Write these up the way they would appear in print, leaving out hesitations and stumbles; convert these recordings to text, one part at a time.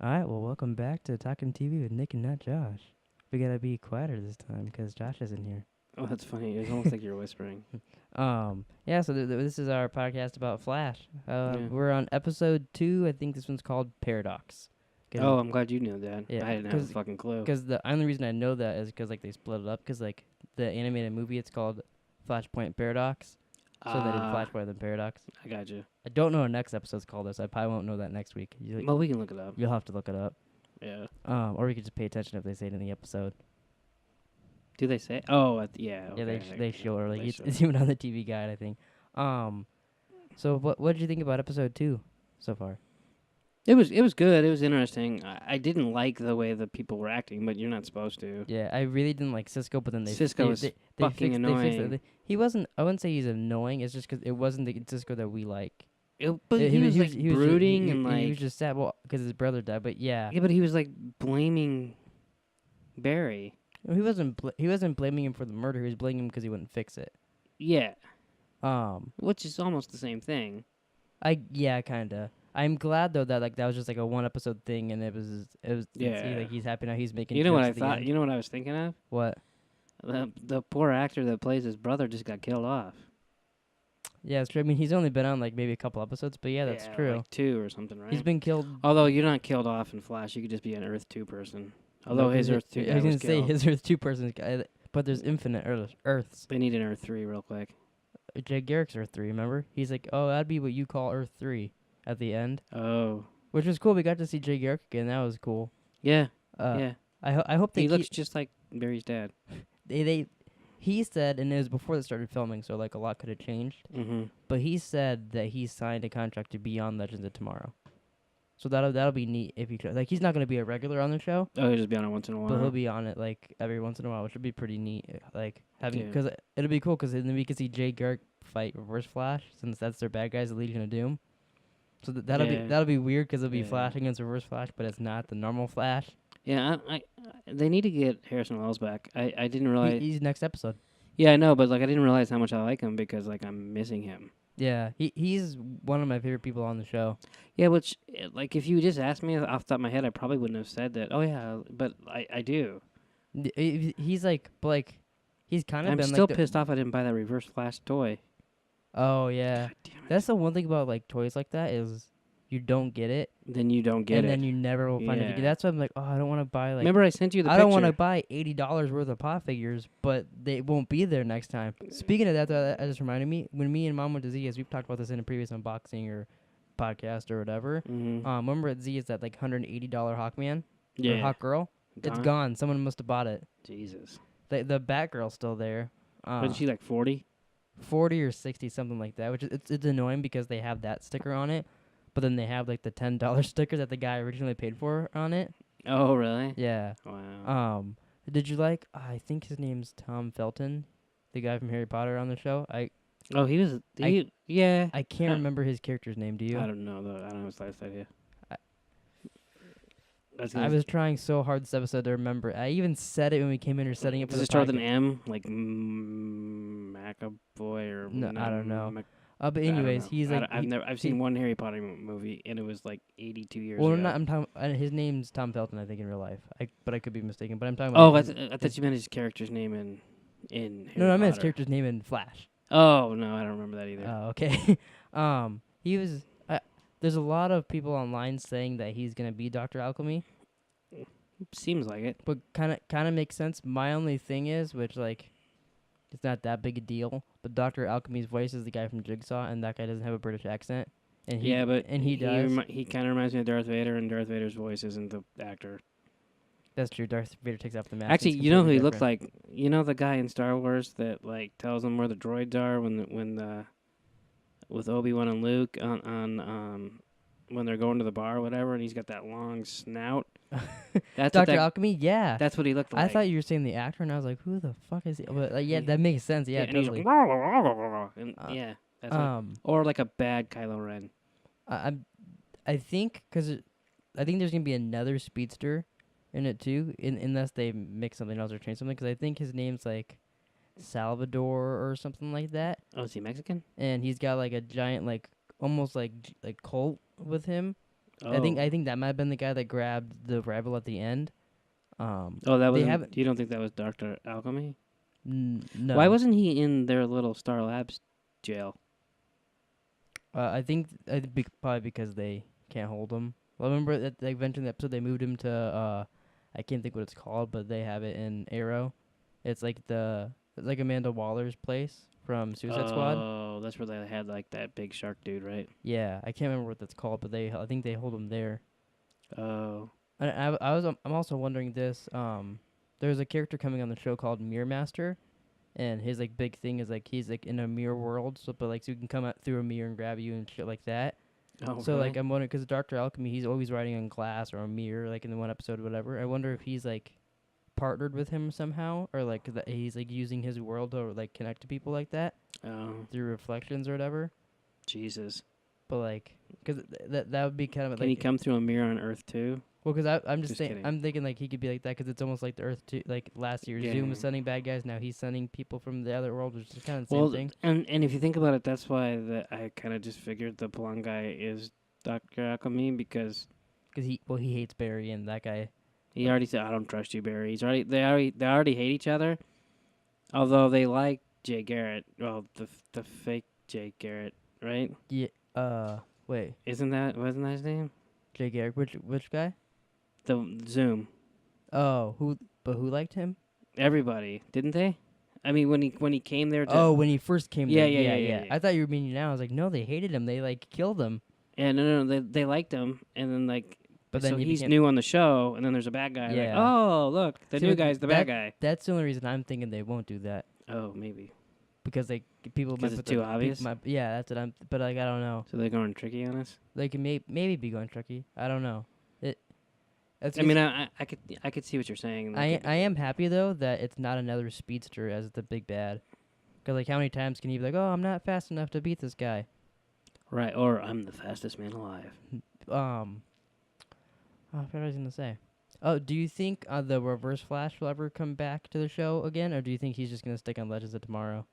All right, well, welcome back to Talking TV with Nick and not Josh. We gotta be quieter this time because Josh isn't here. Oh, that's funny. It's almost like you're whispering. Yeah. So this is our podcast about Flash. Yeah. We're on episode 2. I think this one's called Paradox. Oh, I'm glad you knew that. Yeah, I didn't have a fucking clue. Because the only reason I know that is because like they split it up. Because like the animated movie, it's called Flashpoint Paradox. So they did Flashpoint and Paradox. I got you. I don't know what next episode's called. So I probably won't know that next week. Well, we can look it up. You'll have to look it up. Yeah. Or we could just pay attention if they say it in the episode. Do they say? Oh, yeah. Yeah, Okay. they show her. Like They it's even on the TV guide, I think. So what did you think about episode 2 so far? It was good. It was interesting. I didn't like the way the people were acting, but you're not supposed to. Yeah, I really didn't like Cisco, but then Cisco was fucking annoying. He wasn't. I wouldn't say he's annoying. It's just because it wasn't the Cisco that we like. But he was like brooding and like he was just sad. Well, because his brother died. But yeah. Yeah, but he was like blaming Barry. He wasn't blaming him for the murder. He was blaming him because he wouldn't fix it. Yeah. Which is almost the same thing. Kinda. I'm glad though that like that was just like a one episode thing, and it was yeah. See, like he's happy now. He's making. You know what I thought? You know what I was thinking of? What? The poor actor that plays his brother just got killed off. Yeah, it's true. I mean, he's only been on like maybe a couple episodes, but yeah, that's true. Like 2 or something, right? He's been killed. Although you're not killed off in Flash, you could just be an Earth 2 person. Although his Earth 2 guy I was was gonna say killed. his Earth 2 person, but there's infinite Earths. They need an Earth 3 real quick. Jay Garrick's Earth 3. Remember? He's like, oh, that'd be what you call Earth 3 at the end. Oh. Which was cool. We got to see Jay Garrick again. That was cool. Yeah. Yeah. I hope they. He looks just like Barry's dad. He said, and it was before they started filming, so like a lot could have changed. Mm-hmm. But he said that he signed a contract to be on Legends of Tomorrow. So that'll be neat if he could. Like he's not gonna be a regular on the show. Oh, he'll just be on it once in a while. But he'll be on it like every once in a while, which would be pretty neat. Like having because Yeah. it'll be cool because then we can see Jay Garrick fight Reverse Flash since that's their bad guys, the Legion of Doom. So that'll be weird because it'll be Flash against Reverse Flash, but it's not the normal Flash. Yeah, they need to get Harrison Wells back. I didn't realize He's next episode. Yeah, I know, but like I didn't realize how much I like him because like I'm missing him. Yeah, he's one of my favorite people on the show. Yeah, which like if you just asked me off the top of my head, I probably wouldn't have said that. Oh yeah, but I do. He's like he's kind of. I'm been still like pissed off I didn't buy that Reverse Flash toy. Oh yeah, God damn it. that's the one thing about like toys like that is you don't get it, Then you don't get and it. then you never will find it. That's why I'm like, oh, I don't want to buy like. Remember, I sent you the I picture. don't want to buy $80 worth of pop figures, but they won't be there next time. Speaking of that, that just reminded me when me and Mom went to Zia's. We've talked about this in a previous unboxing or podcast or whatever. Mm-hmm. Remember at Zia's that like $180 Hawkman? Yeah. Or Hawk Girl? It's gone. Someone must have bought it. Jesus. The Batgirl's still there. Wasn't she like 40? 40 or 60, something like that. Which is it's annoying because they have that sticker on it, but then they have like the $10 sticker that the guy originally paid for on it. Oh, really? Yeah. Wow. Did you like? I think his name's Tom Felton, the guy from Harry Potter on the show. Oh, he was. Yeah. I can't remember his character's name. Do you? I don't know though. I don't know his last idea. I was trying so hard this episode to remember. I even said it when we came in or setting up for the podcast. Does it start with an M? Like Macaboy or no? I don't know. But anyways, he's like I've seen one Harry Potter movie and it was like 82 years well, ago. Well, I'm talking. His name's Tom Felton, I think, in real life. But I could be mistaken. But I'm talking about. Oh, I thought you meant his character's name in Harry No, I meant his Potter. character's name in Flash. Oh no, I don't remember that either. Oh, okay. He was. There's a lot of people online saying that he's gonna be Dr. Alchemy. Seems like it. But kind of makes sense. My only thing is, which like, it's not that big a deal. But Dr. Alchemy's voice is the guy from Jigsaw, and that guy doesn't have a British accent. And he, he does. He kind of reminds me of Darth Vader, and Darth Vader's voice isn't the actor. That's true. Darth Vader takes off the mask. Actually, you know who he looks like? You know the guy in Star Wars that like tells them where the droids are with Obi-Wan and Luke on when they're going to the bar or whatever, and he's got that long snout. That's Dr. Alchemy, yeah. That's what he looked like. I thought you were saying the actor, and I was like, who the fuck is he? But, yeah, that makes sense. Yeah, totally. And that's or like a bad Kylo Ren. I think because I think there's gonna be another speedster in it too, unless they mix something else or change something. Because I think his name's like Salvador or something like that. Oh, is he Mexican? And he's got like a giant, like almost like cult with him. Oh. I think that might have been the guy that grabbed the rival at the end. Oh, that they wasn't. haven't. You don't think that was Doctor Alchemy? No. Why wasn't he in their little Star Labs jail? I think probably because they can't hold him. Well, I remember that they mentioned the episode they moved him to I can't think what it's called, but they have it in Arrow. It's like Amanda Waller's place from Suicide Squad. Oh, that's where they had like that big shark dude, right? Yeah, I can't remember what that's called, but I think they hold him there. Oh. I'm also wondering this. There's a character coming on the show called Mirror Master, and his like big thing is like he's like in a mirror world, so you can come out through a mirror and grab you and shit like that. Oh, So really? like I'm wondering because Doctor Alchemy, he's always writing on glass or a mirror, like in the one episode, or whatever. I wonder if he's like partnered with him somehow, or like that he's like using his world to like connect to people like that Oh, through reflections or whatever. Jesus. But like, because that would be kind of Can like he come through a mirror on Earth too? well, because I'm Just saying kidding. I'm thinking like he could be like that because it's almost like the Earth too. Like last year, Yeah. Zoom was sending bad guys. Now he's sending people from the other world, which is kind of the Well, same thing. and if you think about it, that's why I kind of just figured the blonde guy is Doctor Alchemy because Because he hates Barry and that guy. he already said, "I don't trust you, Barry." They already hate each other, although they like Jay Garrett. Well, the fake Jay Garrett, right? Yeah. Wait. Wasn't that his name? Jay Garrick. Which guy? The Zoom. Oh, who? But who liked him? Everybody, didn't they? I mean, when he came there to When he first came. Yeah, there. yeah. I thought you were meaning now. I was like, no, they hated him. They like killed him. yeah, no, they liked him, and then like But then so he he's became, new on the show, and then there's a bad guy. Like, Yeah. oh, look, the See, new but guy's the bad guy. That's the only reason I'm thinking they won't do that Oh, maybe. because like people might 'Cause it's put too the, obvious? yeah, that's what I'm. But like I don't know. So they're going tricky on us. They can maybe be going tricky. I don't know. That's I mean, I could see what you're saying. I am happy though that it's not another speedster as the big bad. Because like how many times can he be like, oh, I'm not fast enough to beat this guy? Right, or I'm the fastest man alive. Oh, I forgot what I was gonna say. Oh, do you think the Reverse Flash will ever come back to the show again, or do you think he's just gonna stick on Legends of Tomorrow?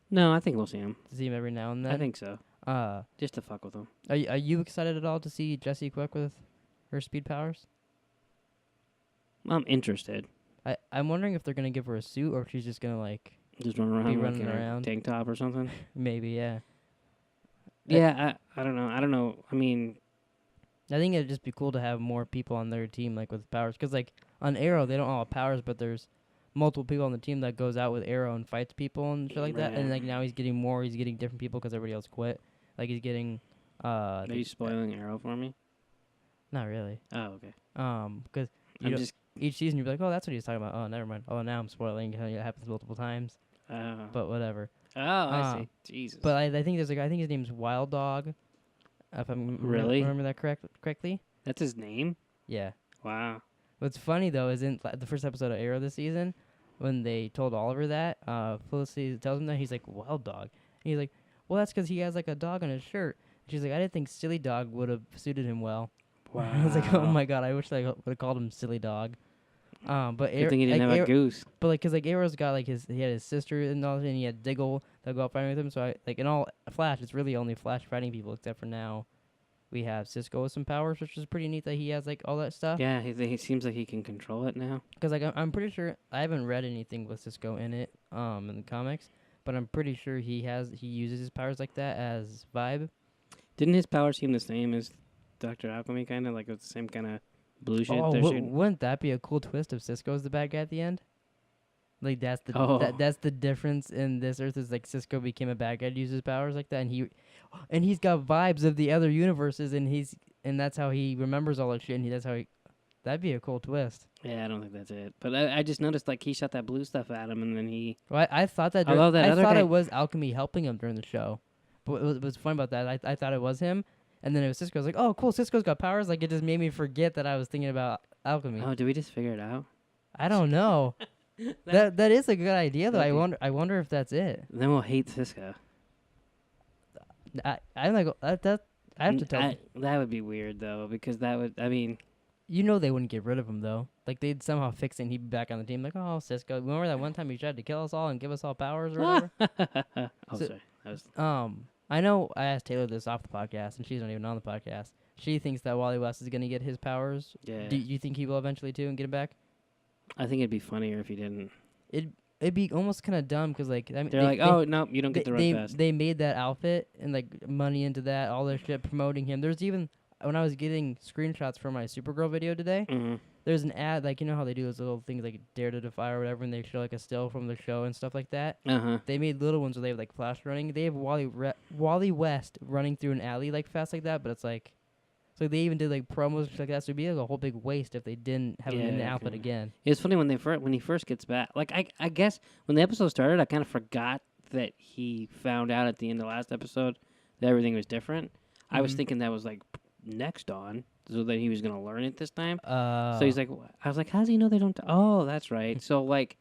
No, I think we'll see him. To see him every now and then. I think so. Are Just to fuck with him. you excited at all to see Jessie Quick with her speed powers? I'm interested. I'm wondering if they're gonna give her a suit or if she's just gonna like Just run around running like in around. a tank top or something. maybe yeah. Yeah, I don't know. I don't know. I mean, I think it'd just be cool to have more people on their team like with powers, because like on Arrow they don't all have powers, but there's multiple people on the team that goes out with Arrow and fights people and shit like that. And like now he's getting different people because everybody else quit. Like he's getting are you spoiling Arrow for me? not really. Oh, okay. Because I'm just. each season you're like, oh, that's what he was talking about. Oh, never mind. Oh, now I'm spoiling. It happens multiple times. But whatever. Oh, I see. Jesus. But I think there's a guy. I think his name's Wild Dog. If I'm Really? remember that correctly. That's his name? Yeah. Wow. What's funny though is in the first episode of Arrow this season, when they told Oliver that, Felicity tells him that he's like Wild Dog. And he's like, well, that's because he has like a dog on his shirt. And she's like, I didn't think Silly Dog would have suited him well. Wow. I was like, oh my god, I wish I would have called him Silly Dog. But Good thing he didn't have a goose. But like, cause like Arrow's got like he had his sister and all, and he had Diggle that go out fighting with him. So in all Flash, it's really only Flash fighting people, except for now we have Cisco with some powers, which is pretty neat that he has like all that stuff. Yeah, he seems like he can control it now. Because like I'm pretty sure I haven't read anything with Cisco in it in the comics, but I'm pretty sure he uses his powers like that as Vibe. Didn't his power seem the same as Dr. Alchemy, kind of like it's the same kind of blue shit? Oh, they're shooting? wouldn't that be a cool twist if Cisco's the bad guy at the end? Like that's the Oh. that's the difference in this Earth is like Cisco became a bad guy to use his powers like that, and he's got vibes of the other universes, and that's how he remembers all that shit, and that's how that'd be a cool twist. Yeah, I don't think that's it. But I just noticed like he shot that blue stuff at him, and then he. Well, I thought that I love that I other thought guy- it was Alchemy helping him during the show, but what was fun about that, I thought it was him, and then it was Cisco. I was like, oh, cool, Cisco's got powers. Like it just made me forget that I was thinking about Alchemy. Oh, did we just figure it out? I don't know. that is a good idea though. That'd be- I wonder if that's it. Then we'll hate Cisco. I'm like that. I have to tell. That would be weird though, because that would. I mean, You know they wouldn't get rid of him though. Like they'd somehow fix it and he'd be back on the team. Like, oh, Cisco, remember that one time he tried to kill us all and give us all powers or whatever? oh, So- sorry. That was. I know I asked Taylor this off the podcast and she's not even on the podcast. she thinks that Wally West is gonna get his powers. Yeah. Do you think he will eventually too and get him back? I think it'd be funnier if he didn't. It'd be almost kind of dumb because like I mean, They're like, oh no, you don't get the red they vest. they made that outfit and like money into that, all their shit promoting him. There's even when I was getting screenshots for my Supergirl video today, Mm-hmm. there's an ad like you know how they do those little things like Dare to Defy or whatever, and they show like a still from the show and stuff like that. Uh-huh. They made little ones where they have like Flash running. They have Wally West running through an alley like fast like that, but it's like. So they even did like promos and shit like that. So it'd be like a whole big waste if they didn't have him in the Yeah, outfit okay. again. It's funny when he first gets back. Like I guess when the episode started, I kind of forgot that he found out at the end of the last episode that everything was different. I was Mhm. thinking that was like next on, so that he was gonna learn it this time. So So he's like, I was like, how does he know they don't? Oh, that's right. So like,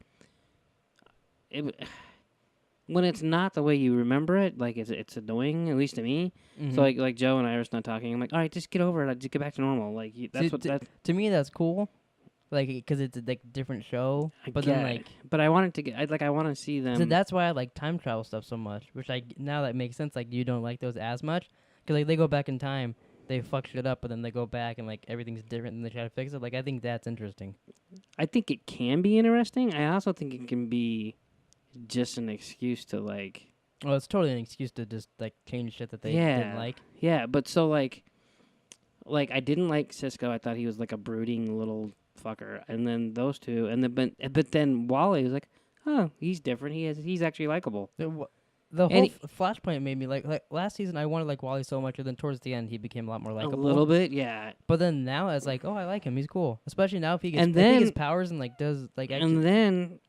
when it's not the way you remember it, like it's annoying, at least to me. So like Joe and Iris not talking, I'm like, all right, just get over it. Just get back to normal. Like that's what that's. to me that's cool, like because it's a like different show. But then like, but I wanted to get I want to see them. so that's why I like time travel stuff so much. Which now that makes sense. Like you don't like those as much because like they go back in time, they fuck shit up, but then they go back and like everything's different and they try to fix it. Like I think that's interesting. I think it can be interesting. I also think it can be just an excuse to like. Well, it's totally an excuse to just like change shit that they Yeah. didn't like. Yeah, but so like I didn't like Cisco. I thought he was like a brooding little fucker, and then those two, and then but then Wally was like, oh, he's different. He's actually likable. The And whole Flashpoint made me like last season. I wanted like Wally so much, and then towards the end he became a lot more likable. A little bit, yeah. But then now it's like, oh, I like him. He's cool. Especially now if he gets And if he then- gets powers and like does like actually. And then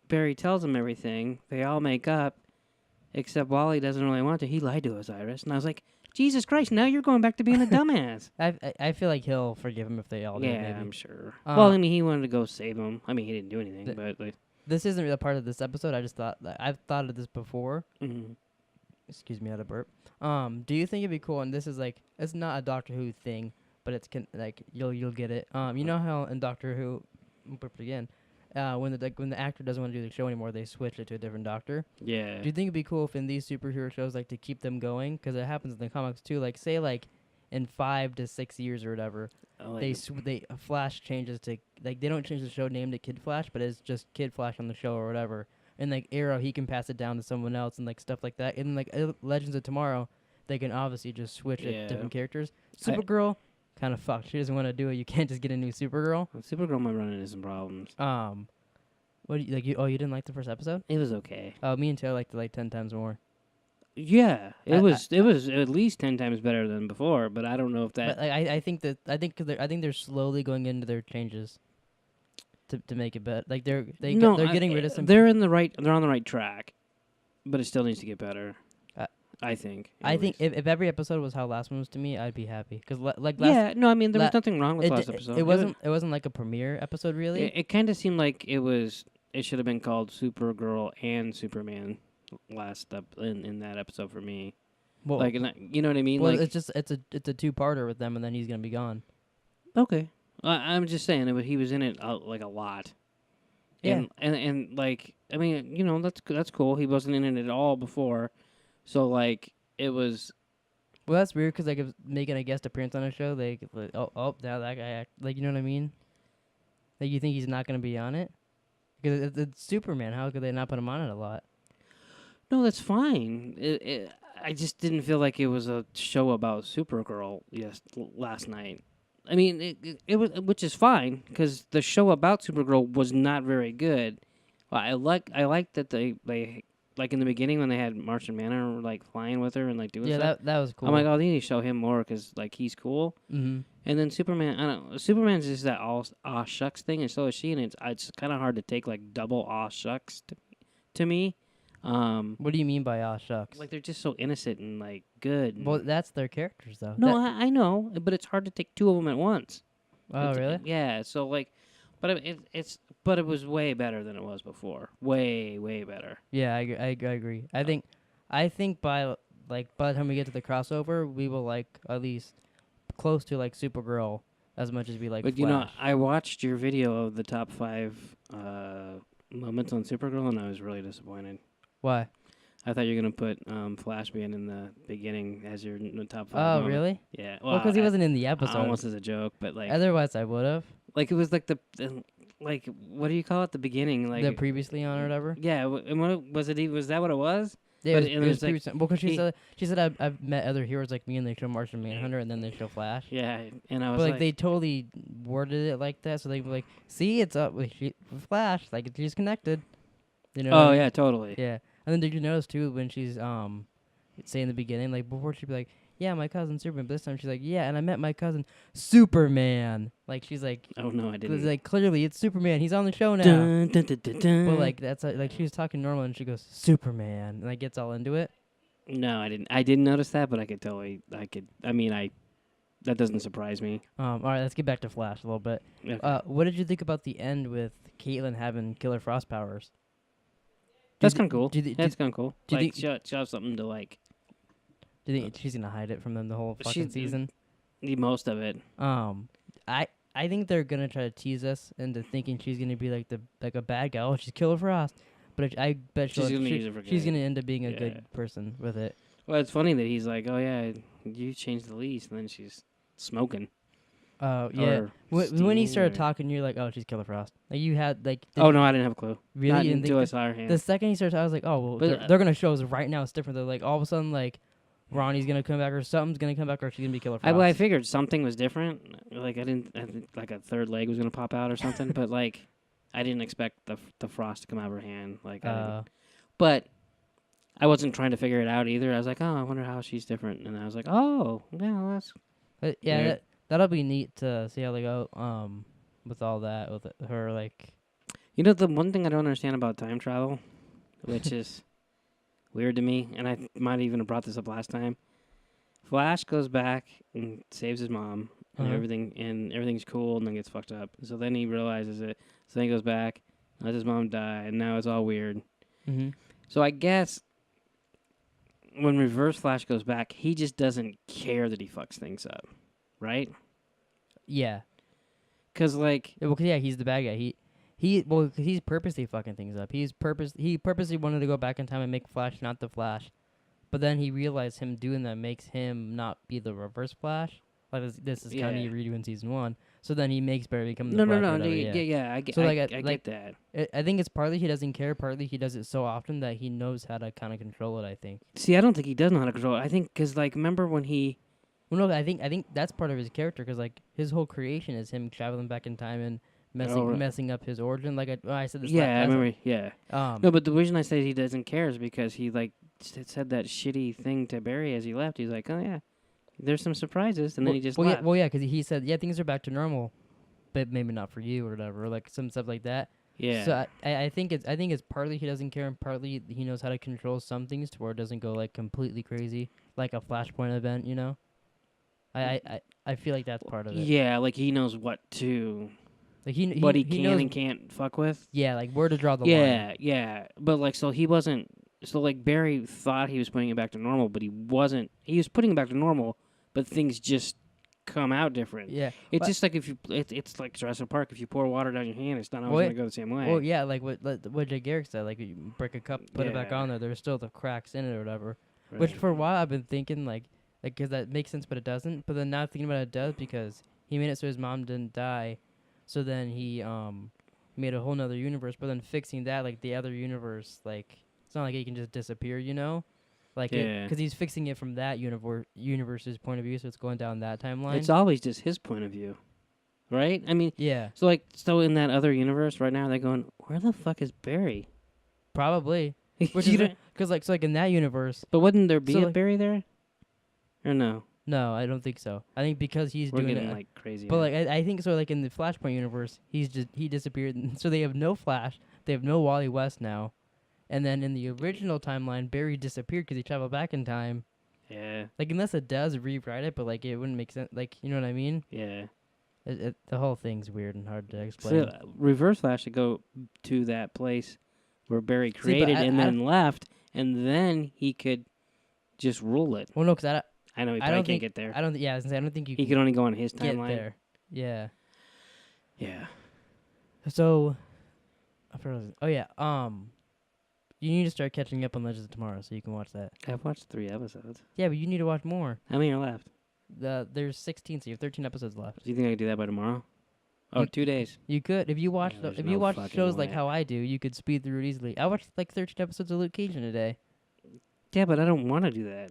Barry tells him everything. They all make up, except Wally doesn't really want to. He lied to us, Iris, and I was like, Jesus Christ! Now you're going back to being a dumbass. I feel like he'll forgive him if they all do. Yeah, Maybe. I'm sure. Uh, Well, I mean, he wanted to go save him. I mean, he didn't do anything, The- but like, This isn't really a part of this episode. I just thought I've thought of this before. mhm. Excuse me, I had a burp. Do you think it'd be cool? And this is like it's not a Doctor Who thing, but it's like you'll get it. You know how in Doctor Who, burp again, when the actor doesn't want to do the show anymore, they switch it to a different doctor. Yeah. Do you think it'd be cool if in these superhero shows, like to keep them going, because it happens in the comics too? Like say like in 5 to 6 years or whatever, Like, Flash changes to like they don't change the show name to Kid Flash, but it's just Kid Flash on the show or whatever. And like Arrow, he can pass it down to someone else and like stuff like that. And like Legends of Tomorrow, they can obviously just switch Yeah. it different characters. I- Supergirl, kind of fucked. She doesn't want to do it. You can't just get a new Supergirl. Supergirl might run into some problems. What do you like? You didn't like the first episode? It was okay. Oh, me and Taylor liked it like 10 times more. Yeah, it I- was at least 10 times better than before, but I don't know if that. But like, I think they're slowly going into their changes to make it better. Like they're getting rid of some. They're on the right track, but it still needs to get better. Uh, I think. I at think least. if every episode was how last one was to me, I'd be happy. Because like last, Yeah, no, I mean there was la- nothing wrong with it, last it, episode. it wasn't like a premiere episode really. It kind of seemed like it should have been called Supergirl and Superman last up in that episode for me. well, Like, and you know what I mean? well, Like, it's a 2-parter with them, and then he's gonna be gone. okay. I'm just saying he was in it like a lot. Yeah. And like I mean, you know, that's cool. He wasn't in it at all before. So like it was Well, that's weird because like if making a guest appearance on a show, they could, like, oh now that guy like you know what I mean? Like you think he's not gonna be on it? Because it's Superman. How could they not put him on it a lot? no, that's fine. I just didn't feel like it was a show about Supergirl last night. I mean, it was, which is fine because the show about Supergirl was not very good. Well, I like that they like in the beginning when they had Martian Manhunter like flying with her and like doing Yeah, stuff. that was cool. I'm like, oh, they need to show him more because like he's cool. Mm-hmm. And then Superman, I don't know, Superman's just that aw shucks thing, and so is she, and it's kind of hard to take like double aw shucks to me. What do you mean by aw shucks? Like they're just so innocent and like good. And well, that's their characters though. no, I know, but it's hard to take two of them at once. Oh, really? Yeah. So like, but it was way better than it was before. Way better. Yeah, I agree. I think by the time we get to the crossover, we will like at least close to like Supergirl as much as we like. But Flash. you know, I watched your video of the top 5 moments on Supergirl, and I was really disappointed. Why? I thought you were gonna put Flash being in the beginning as your top 5 Oh, moment. really? Yeah. Well, because he wasn't in the episode. Almost as a joke, but like Otherwise, I would have. it was like the like what do you call it? The beginning, like The previously on or whatever. Yeah. And what was it? Was that what it was? Yeah, But it was like, previously. Well, because he- she said I've met other heroes like me, and they show Martian Manhunter, and then they show Flash. Yeah, and I was But like, like they totally worded it like that, so they were like, "See, it's up with Flash, like she's connected." You know? What I oh mean? yeah, totally. Yeah. And then did you notice too when she's say in the beginning, like before she'd be like, "Yeah, my cousin Superman," but this time she's like, "Yeah, and I met my cousin Superman." Like she's like, Oh no, I didn't. like clearly it's Superman. He's on the show now. Dun, dun, dun, dun, dun. But like that's like she was talking normal and she goes Superman and like gets all into it. No, I didn't. I didn't notice that, but I could totally. I mean, that doesn't surprise me. All right, let's get back to Flash a little bit. Okay. What did you think about the end with Caitlin having Killer Frost powers? That's kind of cool. Do you That's kind of cool. do you Like, she'll have something to like. Do you think she's gonna hide it from them the whole fucking season? The most of it. I think they're gonna try to tease us into thinking she's gonna be like a bad guy. Oh, she's Killer Frost, but I bet She's gonna use it for she's good. gonna end up being a Yeah. good person with it. Well, it's funny that he's like, "Oh yeah, you changed the lease," and then she's smoking. Yeah. Or When he started steaming or- talking, you're like, oh, she's Killer Frost. Like you had like. Oh no, I didn't have a clue. Really? Not You didn't until I think saw her hand. the second he started, I was like, oh well, But, they're gonna show us right now. It's different. They're like all of a sudden like. Ronnie's gonna come back, or something's gonna come back, or she's gonna be Killer Frost. I figured something was different. Like I think like a third leg was gonna pop out or something. But like, I didn't expect the frost to come out of her hand. Like, but I wasn't trying to figure it out either. I was like, oh, I wonder how she's different. And I was like, oh, yeah, that's But yeah, weird. that'll be neat to see how they go. With all that, with her like. You know, the one thing I don't understand about time travel, which is weird to me, and I might even have brought this up last time. Flash goes back and saves his mom, and Uh-huh. everything's cool, and then gets fucked up. So then he realizes it. So then he goes back, lets his mom die, and now it's all weird. Mm-hmm. So I guess when Reverse Flash goes back, he just doesn't care that he fucks things up, right? Yeah. Because like, Well, 'cause, yeah, he's the bad guy. Well, 'cause he's purposely fucking things up. He purposely wanted to go back in time and make Flash not the Flash, but then he realized him doing that makes him not be the Reverse Flash. Like this is kind Yeah. of redo in season 1. So then he makes Barry become the no, Flash. or no, whatever, yeah, I get, So, I, like, I like- get that. I think it's partly he doesn't care, partly he does it so often that he knows how to kind of control it. I think. See, I don't think he does know how to control it. I think because like, remember when he. Well, no, I think that's part of his character because like his whole creation is him traveling back in time and right. messing up his origin. Like I said this. Yeah, I last remember. Yeah. time. No, but the reason I say he doesn't care is because he like said that shitty thing to Barry as he left. He's like, "Oh yeah, there's some surprises," and then he just left. Yeah, because he said, yeah, things are back to normal, but maybe not for you or whatever, or like some stuff like that. Yeah. So I think it's partly he doesn't care and partly he knows how to control some things to where it doesn't go like completely crazy, like a Flashpoint event, you know. I feel like that's part of it. Yeah, like he knows what to, Like he what he can knows, and can't fuck with. yeah, like where to draw the line. Yeah, yeah. But like, so he wasn't. So like Barry thought he was putting it back to normal, but he wasn't. He was putting it back to normal, but things just come out different. Yeah. It's But- just like if you. It's like Jurassic Park. If you pour water down your hand, it's not always Well, gonna go the same way. Well, yeah, like what Jay Garrick said, like you break a cup, put it back Yeah. on there. There's still the cracks in it or whatever. Right. Which for a while I've been thinking like 'cause that makes sense, but it doesn't. But then now thinking about it does because he made it so his mom didn't die. So then he made a whole nother universe. But then fixing that, like the other universe, like it's not like it can just disappear, you know? Like Yeah. because he's fixing it from that universe's point of view, so it's going down that timeline. It's always just his point of view, right? I mean, yeah, so in that other universe right now, they're going, where the fuck is Barry? probably. Which You is don't- because like in that universe, but wouldn't there be So, a like- Barry there? Or no? no, I don't think so. I think because he's We're doing getting it. like crazy. But like I think so, like in the Flashpoint universe, he disappeared. So they have no Flash, they have no Wally West now, and then in the original timeline, Barry disappeared because he traveled back in time. yeah, Like unless it does rewrite it, but like it wouldn't make sense. Like you know what I mean? yeah. The whole thing's weird and hard to explain. So Reverse Flash should go to that place where Barry but created I- and I then left, and then he could just rule it. Well, no, because I know he I probably don't can't think get there. I don't. Yeah, I was gonna say, I don't think you He can could only go on his get timeline. there. Yeah. Yeah. So, I forgot what I was- oh yeah. You need to start catching up on Legends of Tomorrow so you can watch that. I've watched 3 episodes. Yeah, but you need to watch more. How many are left? There's 16, so you have 13 episodes left. Do you think I can do that by tomorrow? Oh, 2 days. You could if you watch Yeah, there's if you no watch fucking shows like way. how I do, you could speed through it easily. I watched like 13 episodes of Luke Cage in a day. Yeah, but I don't want to do that.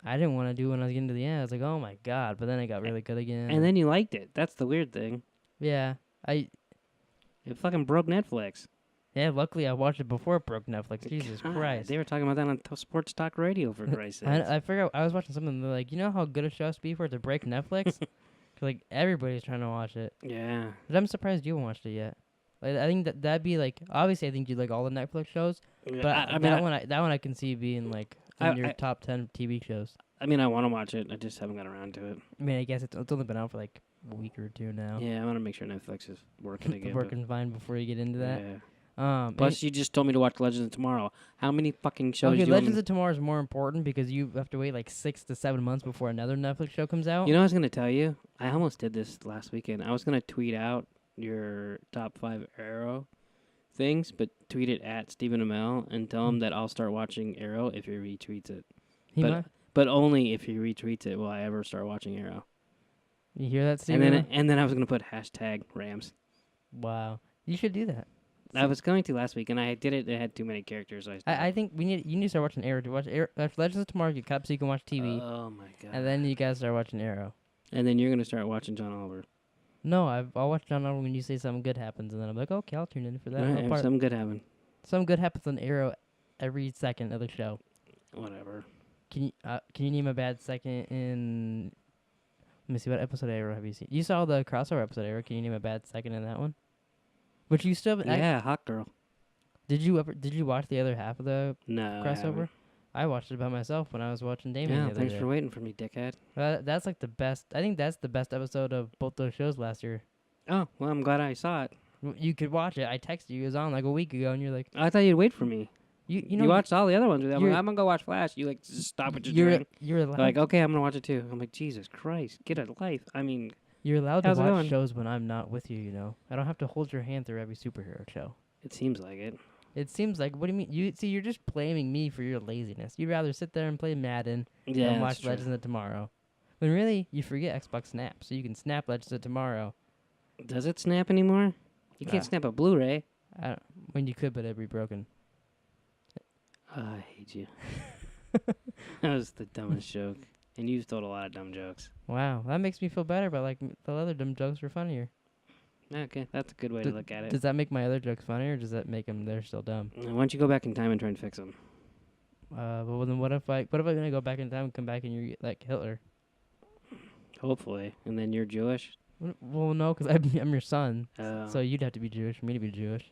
I didn't want to do it when I was getting to the end. I was like, oh my god! But then it got really good again. And then you liked it. That's the weird thing. yeah, It fucking broke Netflix. luckily I watched it before it broke Netflix. Jesus God, Christ! They were talking about that on Sports Talk Radio, for Christ's sake. I forgot I was watching something. They're like, you know how good a show has to be for it to break Netflix? 'Cause, like everybody's trying to watch it. Yeah. But I'm surprised you haven't watched it yet. Like I think that'd be like obviously I think you like all the Netflix shows, but I mean, that one I can see being like in your top 10 TV shows. I mean, I want to watch it. I just haven't got around to it. I mean, I guess it's only been out for like a week or two now. Yeah, I want to make sure Netflix is working again. Working fine before you get into that. Yeah. Plus, you just told me to watch Legends of Tomorrow. How many fucking shows? Okay, do Legends of Tomorrow is more important because you have to wait like 6 to 7 months before another Netflix show comes out. You know, I was gonna tell you. I almost did this last weekend. I was gonna tweet out your top 5 Arrow things, but tweet it at Stephen Amell and tell him that I'll start watching Arrow if he retweets it. But only if he retweets it will I ever start watching Arrow. You hear that, Steven? And then I was gonna put hashtag Rams. Wow, you should do that. I was going to last week, and I did it. It had too many characters. So I think you need to start watching Arrow. To watch Legends of Tomorrow, get up so you can watch TV. Oh my god! And then you guys start watching Arrow. And then you're gonna start watching John Oliver. No, I'll watch John Oliver when you say something good happens, and then I'm like, okay, I'll tune in for that. Right, something good happened. Something good happens on Arrow every second of the show. Whatever. Can you name a bad second in? Let me see, what episode of Arrow have you seen? You saw the crossover episode of Arrow. Can you name a bad second in that one? But you still haven't. Yeah, Hot Girl. Did you watch the other half of the No. crossover? I watched it by myself when I was watching Damien. Yeah, the other thanks day. for waiting for me, dickhead. That's like the best. I think that's the best episode of both those shows last year. Oh, well, I'm glad I saw it. You could watch it. I texted you. It was on like a week ago, and you're like, I thought you'd wait for me. you know, You watched all the other ones. I'm you're- like, I'm gonna go watch Flash. You like just stop what you're doing. you're allowed. Like, okay, I'm gonna watch it too. I'm like, Jesus Christ, get a life. I mean, You're allowed to how's it watch going? shows when I'm not with you. You know, I don't have to hold your hand through every superhero show. it seems like it. It seems like, what do you mean? You're just blaming me for your laziness. You'd rather sit there and play Madden Yeah, and that's watch true. Legends of Tomorrow. When really, you forget Xbox Snap, so you can snap Legends of Tomorrow. Does it snap anymore? You can't Nah. snap a Blu-ray. When you could, but it'd be broken. I hate you. That was the dumbest joke. And you've told a lot of dumb jokes. Wow, that makes me feel better, but like the other dumb jokes were funnier. Okay, that's a good way to look at it. Does that make my other jokes funnier, or does that make them they're still dumb? Why don't you go back in time and try and fix them? But then what if I'm gonna go back in time and come back and you're like Hitler? Hopefully. And then you're Jewish? Well, no, because I'm your son, Oh. so you'd have to be Jewish for me to be Jewish.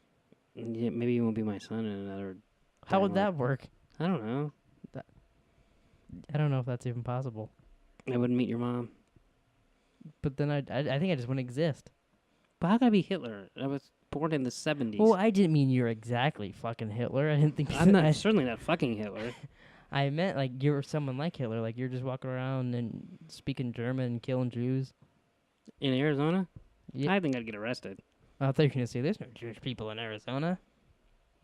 Yeah, maybe you won't be my son in another... How would timeline. that work? I don't know. I don't know if that's even possible. I wouldn't meet your mom. But then I think I just wouldn't exist. But how could I be Hitler? I was born in the 70s. Well, I didn't mean you're exactly fucking Hitler. I didn't think I'm not certainly not fucking Hitler. I meant like you're someone like Hitler. Like you're just walking around and speaking German and killing Jews. In Arizona? Yeah. I think I'd get arrested. I thought you were gonna say there's no Jewish people in Arizona.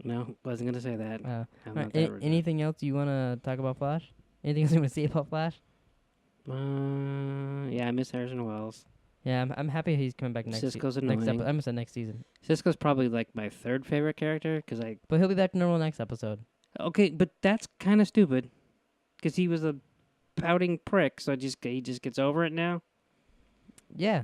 No, wasn't going to say that. I'm Alright, not that rude. anything else you wanna talk about Flash? Anything else you wanna say about Flash? Yeah, I miss Harrison Wells. Yeah, I'm happy he's coming back next. Cisco's next annoying. I missed next season, Cisco's probably like my third favorite character because I... but he'll be back to normal next episode. Okay, but that's kind of stupid because he was a pouting prick, so he just gets over it now? Yeah,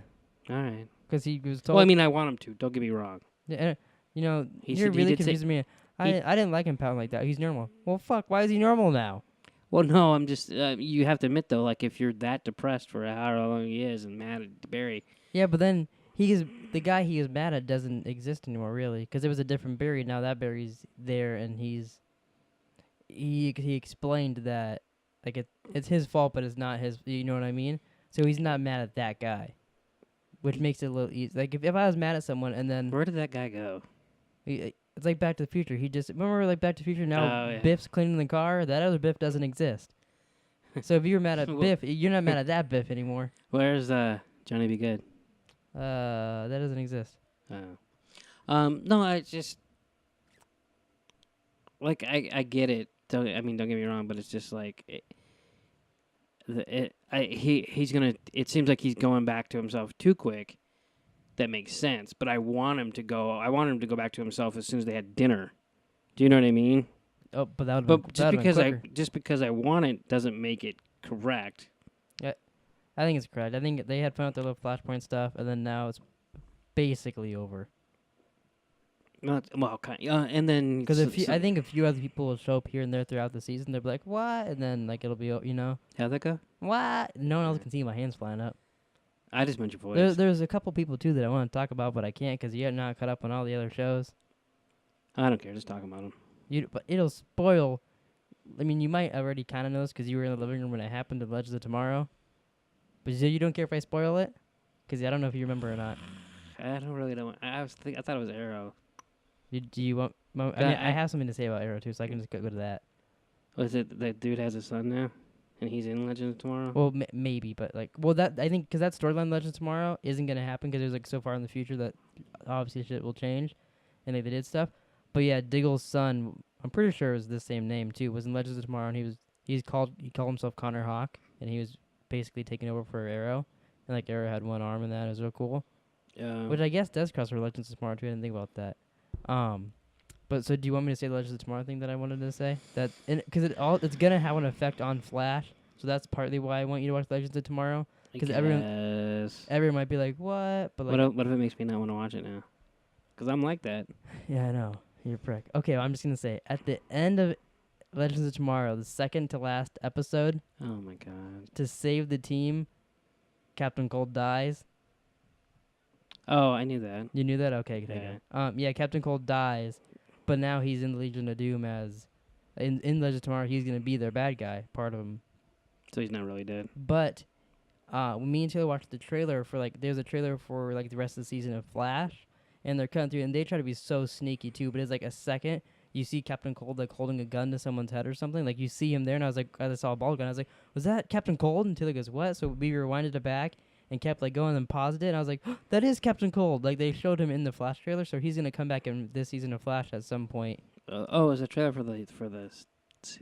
All right. because he was told. Well, I mean, I want him to. Don't get me wrong. Yeah, you know, He you're said he really did say- confusing me. I didn't like him pouting like that. He's normal. Well, fuck. Why is he normal now? Well, no, I'm just... you have to admit, though, like, if you're that depressed for however long he is and mad at Barry... Yeah, but then the guy he was mad at doesn't exist anymore, really, because it was a different Barry. Now that Barry's there, and he explained that like it's his fault, but it's not his. You know what I mean? So he's not mad at that guy, which makes it a little easy. Like if I was mad at someone and then Where did that guy go? it's like Back to the Future. He just remember like Back to the Future. Now Oh, yeah. Biff's cleaning the car. That other Biff doesn't exist. So if you're mad at Well- Biff, you're not mad at that Biff anymore. Where's Johnny Be Good? That doesn't exist. Oh. No, I just... like I get it. Don't get me wrong, but it's just like he's gonna. It seems like he's going back to himself too quick. That makes sense, but I want him to go. I want him to go back to himself as soon as they had dinner. Do you know what I mean? Oh, but that would But quicker. just because I want it doesn't make it correct. Yeah, I think it's correct. I think they had fun with their little Flashpoint stuff, and then now it's basically over. Well, and then Because I think a few other people will show up here and there throughout the season. They'll be like, "What?" And then like it'll be, how'd that go? "What?" No one else can see my hands flying up. I just meant your voice. There's a couple people too that I want to talk about, but I can't because you're not caught up on all the other shows. I don't care. Just talk about them. But it'll spoil. I mean, you might already kind of know this because you were in the living room when it happened to Legends of Tomorrow. But you don't care if I spoil it? Because I don't know if you remember or not. I don't really know. I thought it was Arrow. Do you want? I mean, I have something to say about Arrow too, so I can just go to that. Was it that dude has a son now, and he's in Legends of Tomorrow? Well, maybe, but that I think because that storyline Legends of Tomorrow isn't gonna happen because there's like so far in the future that obviously shit will change, and they did stuff. But yeah, Diggle's son, I'm pretty sure it was the same name too. Was in Legends of Tomorrow, and he called himself Connor Hawk, and he was basically taking over for Arrow, and like Arrow had one arm in that. It was real cool. Which I guess does cross over Legends of Tomorrow too. I didn't think about that. But so do you want me to say the Legends of Tomorrow thing that I wanted to say? That because it's gonna have an effect on Flash, so that's partly why I want you to watch Legends of Tomorrow. Because everyone might be like, "What?" But like, what if it makes me not want to watch it now? Because I'm like that. Yeah, I know. You're a prick. Okay, well, I'm just gonna say at the end of Legends of Tomorrow, the second to last episode. Oh my god! To save the team, Captain Cold dies. Oh, I knew that. You knew that? Okay, yeah. Captain Cold dies, but now he's in the Legion of Doom as in Legends of Tomorrow. He's gonna be their bad guy, part of him. So he's not really dead. But me and Taylor watched the trailer for there's a trailer for like the rest of the season of Flash, and they're cutting through, and they try to be so sneaky too. But it's like a second. You see Captain Cold like holding a gun to someone's head or something. Like you see him there, and I was like, I saw a ball gun. I was like, was that Captain Cold? And Taylor goes, what? So we rewinded it back and kept like going and paused it. And I was like, oh, that is Captain Cold. Like they showed him in the Flash trailer, so he's gonna come back in this season of Flash at some point. Is a trailer for the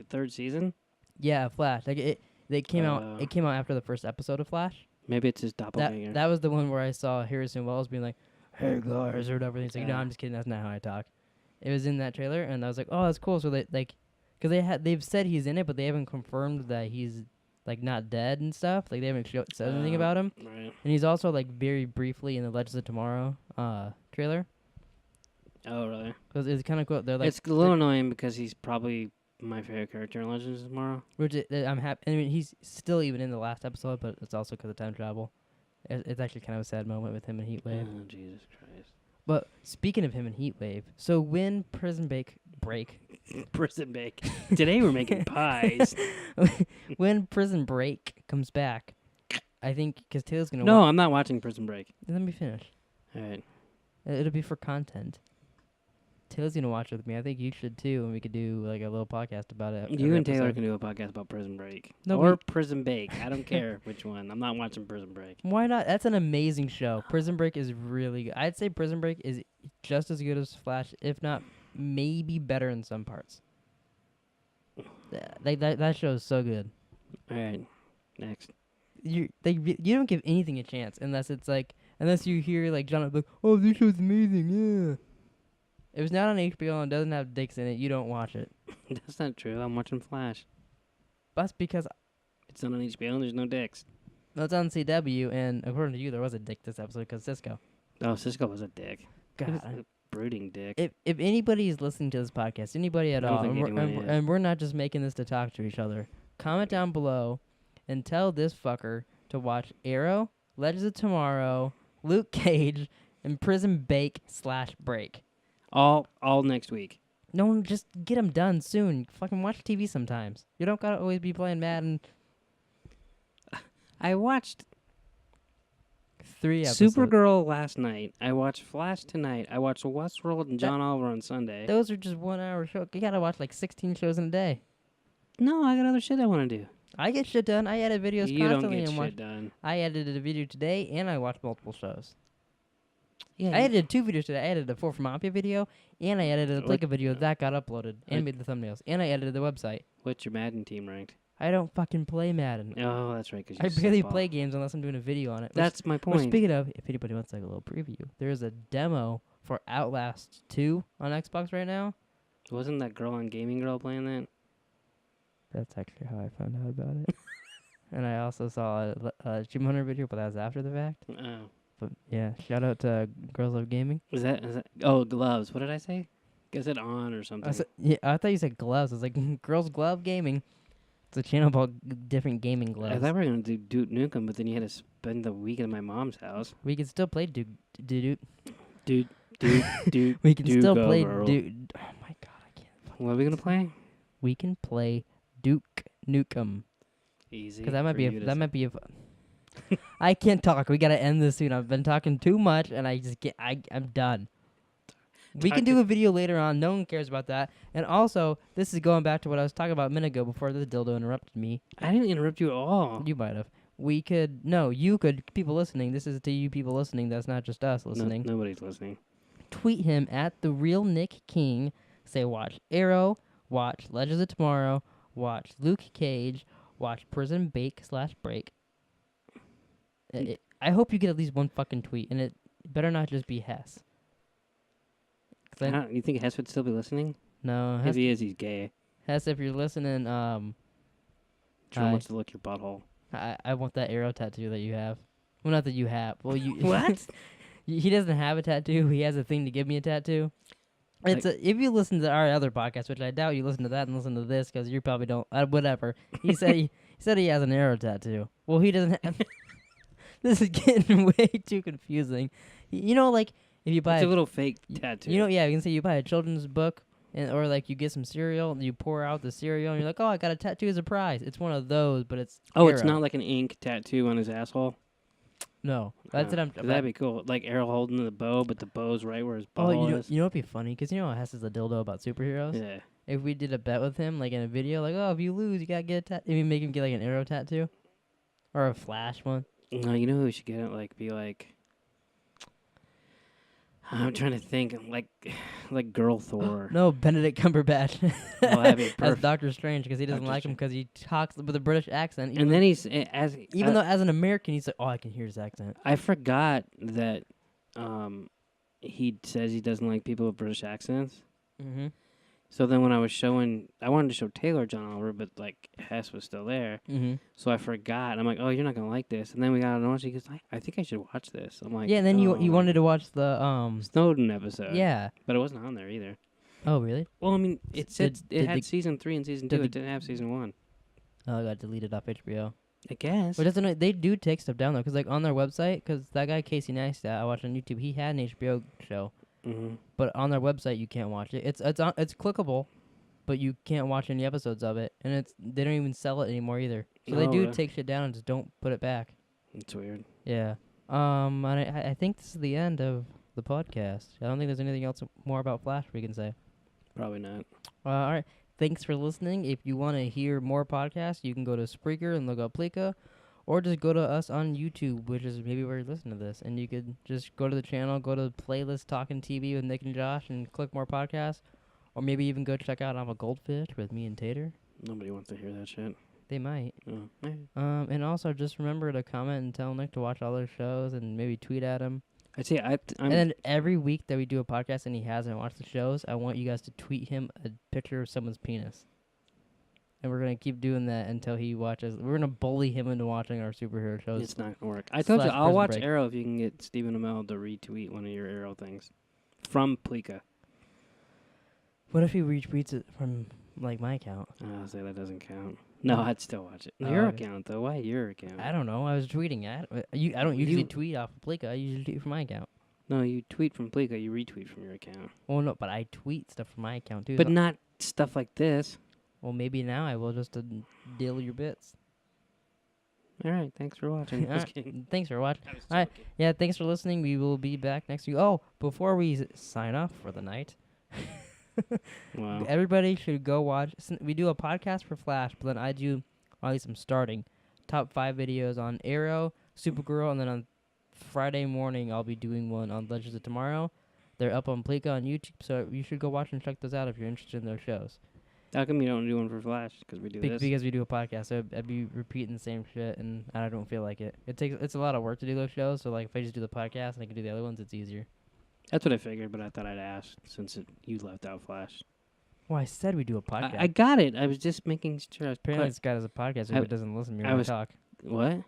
third season? Yeah, Flash. Like it came out. It came out after the first episode of Flash. Maybe it's his doppelganger. That was the one where I saw Harrison Wells being like, "Hey guys," or whatever. He's like, "No, I'm just kidding. That's not how I talk." It was in that trailer, and I was like, "Oh, that's cool." So they've said he's in it, but they haven't confirmed that he's like not dead and stuff. Like they haven't said anything about him. Right. And he's also like very briefly in the Legends of Tomorrow trailer. Oh, really? Because it's kind of cool. They're like, it's a little annoying because he's probably my favorite character in Legends of Tomorrow. Which I'm happy. I mean, he's still even in the last episode, but it's also because of time travel. It's actually kind of a sad moment with him and Heatwave. Oh, Jesus Christ. But speaking of him and Heatwave, so when Prison Break. Today we're making pies. When Prison Break comes back, I think because Taylor's gonna. No, I'm not watching Prison Break. Let me finish. All right. It'll be for content. Taylor's gonna watch it with me. I think you should too, and we could do like a little podcast about it. You and Taylor can do a podcast about Prison Break or Prison Bake. I don't care which one. I'm not watching Prison Break. Why not? That's an amazing show. Prison Break is really good. I'd say Prison Break is just as good as Flash, if not maybe better in some parts. That show is so good. All right, next. You don't give anything a chance unless you hear like John like, oh, this show's amazing, yeah. If it's not on HBO and doesn't have dicks in it, you don't watch it. That's not true. I'm watching Flash. That's because it's not on HBO and there's no dicks. No, it's on CW, and according to you, there was a dick this episode because Cisco. Oh, Cisco was a dick. God, a brooding dick. If anybody is listening to this podcast, anybody at all, and we're not just making this to talk to each other, comment down below and tell this fucker to watch Arrow, Legends of Tomorrow, Luke Cage, and Prison Break. All next week. No, just get them done soon. Fucking watch TV sometimes. You don't gotta always be playing Madden. I watched 3 episodes. Supergirl last night. I watched Flash tonight. I watched Westworld and John Oliver on Sunday. Those are just 1 hour shows. You gotta watch like 16 shows in a day. No, I got other shit I want to do. I get shit done. I edit videos you constantly. You don't get shit done. I edited a video today, and I watched multiple shows. Yeah. I edited 2 videos today. I edited a 4 from Mafia video, and I edited a What- Plika video that got uploaded, and what- made the thumbnails, and I edited the website. What's your Madden team ranked? I don't fucking play Madden. Oh, that's right. 'Cause I you barely suck ball. play games unless I'm doing a video on it. That's my Which, point. speaking of, if anybody wants like a little preview, there is a demo for Outlast 2 on Xbox right now. Wasn't that girl on Gaming Girl playing that? That's actually how I found out about it. And I also saw a Achievement Hunter video, but that was after the fact. Oh. But yeah, shout out to Girls Love Gaming. Is that? Oh, gloves. What did I say? I said on or something. I thought you said gloves. I was like, Girls Glove Gaming. It's a channel about different gaming gloves. I thought we were gonna do Duke Nukem, but then you had to spend the week at my mom's house. We can still play Duke. Dude. Dude. We can still Duke play Overall. Duke. Oh my god, I can't. What are we gonna play? We can play Duke Nukem. Easy. Because that might for be you to that say. might be a. I can't talk. We gotta end this soon. I've been talking too much, and I just get. I'm done. We can do a video later on. No one cares about that. And also, this is going back to what I was talking about a minute ago before this dildo interrupted me. I didn't interrupt you at all. You might have. We could. No, you could. People listening. This is to you people listening. That's not just us listening. Nobody's listening. Tweet him at the real Nick King. Say watch Arrow, watch Legends of Tomorrow, watch Luke Cage, watch Prison Break. I hope you get at least one fucking tweet, and it better not just be Hess. You think Hess would still be listening? No, If Hess, he is, he's gay. Hess, if you're listening, Jerome Hi. wants to lick your butthole. I want that arrow tattoo that you have. Well, not that you have. Well, you What? He doesn't have a tattoo. He has a thing to give me a tattoo. It's if you listen to our other podcast, which I doubt you listen to that and listen to this because you probably don't. Whatever. He said he said he has an arrow tattoo. Well, he doesn't have. This is getting way too confusing. You know, like if you buy It's a little fake tattoo. You know, yeah, you can say you buy a children's book, or like you get some cereal and you pour out the cereal and you're like, oh, I got a tattoo as a prize. It's one of those, but it's it's arrow. not like an ink tattoo on his asshole. No, that's what I'm. 'Cause that'd be cool. Like Errol holding the bow, but the bow's right where his Oh, butthole is. you know what'd be funny? Because you know how Hess is a dildo about superheroes. Yeah. If we did a bet with him, like in a video, like, oh, if you lose, you gotta get a tattoo. If we make him get like an arrow tattoo, or a Flash one. No, you know who we should get it? Like, be like. I'm trying to think, like Girl Thor. No, Benedict Cumberbatch. that'd be As perfect. Doctor Strange, because he doesn't Doctor like him because he talks with a British accent. And then he's even though as an American, he's like, oh, I can hear his accent. I forgot that he says he doesn't like people with British accents. Mm-hmm. So then when I wanted to show Taylor John Oliver, but like Hess was still there. Mm-hmm. So I forgot. I'm like, oh, you're not going to like this. And then we got on watch. He goes, I think I should watch this. I'm like, Yeah, and then you wanted to watch the Snowden episode. Yeah. But it wasn't on there either. Oh, really? Well, I mean, it said it had the- season 3 and season did 2. the- It didn't have season 1. Oh, I got deleted off HBO. I guess. But doesn't they do take stuff down though? Because like on their website, because that guy Casey Neistat I watched on YouTube, he had an HBO show, Mm-hmm. but on their website you can't watch it. It's clickable, but you can't watch any episodes of it, and they don't even sell it anymore either. So they Oh, do really? take shit down and just don't put it back. It's weird. Yeah. And I think this is the end of the podcast. I don't think there's anything else more about Flash we can say. Probably not. All right. Thanks for listening. If you want to hear more podcasts, you can go to Spreaker and look up Plika, or just go to us on YouTube, which is maybe where you listen to this. And you could just go to the channel, go to the playlist Talking TV with Nick and Josh, and click more podcasts. Or maybe even go check out I'm a Goldfish with me and Tater. Nobody wants to hear that shit. They might. Oh, yeah. And also just remember to comment and tell Nick to watch all their shows and maybe tweet at him. I'd say I'm And then every week that we do a podcast and he hasn't watched the shows, I want you guys to tweet him a picture of someone's penis. And we're going to keep doing that until he watches. We're going to bully him into watching our superhero shows. it's not gonna work. I told you Slash I'll Prison watch Break. Arrow if you can get Stephen Amell to retweet one of your Arrow things from Plika. What if he retweets it from, like, my account? I'll say that doesn't count. No, I'd still watch it. Oh, Your okay. account though? Why your account? I don't know. I was tweeting at I don't usually You- tweet off of Plika. I usually tweet from my account. No, you tweet from Plika. You retweet from your account. Well, no, but I tweet stuff from my account, too. But so- not stuff like this. well, maybe now I will just to deal your bits. All right. Thanks for watching. All Just right, kidding. thanks for watching. I was All right. joking. Yeah, thanks for listening. We will be back next week. Oh, before we sign off for the night, Wow. everybody should go watch. We do a podcast for Flash, but then I do, or at least I'm starting, top 5 videos on Arrow, Supergirl, and then on Friday morning, I'll be doing one on Legends of Tomorrow. They're up on Pleeka on YouTube, so you should go watch and check those out if you're interested in those shows. How come you don't do one for Flash? Because we do this. Because we do a podcast, so I'd be repeating the same shit, and I don't feel like it. It's a lot of work to do those shows. So like, if I just do the podcast and I can do the other ones, it's easier. That's what I figured, but I thought I'd ask since you left out Flash. Well, I said we do a podcast. I got it. I was just making sure. I was Apparently, this guy has a podcast, so I- he doesn't listen to me I when I was- talk. What?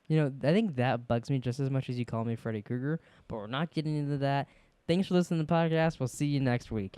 You know, I think that bugs me just as much as you call me Freddy Krueger, but we're not getting into that. Thanks for listening to the podcast. We'll see you next week.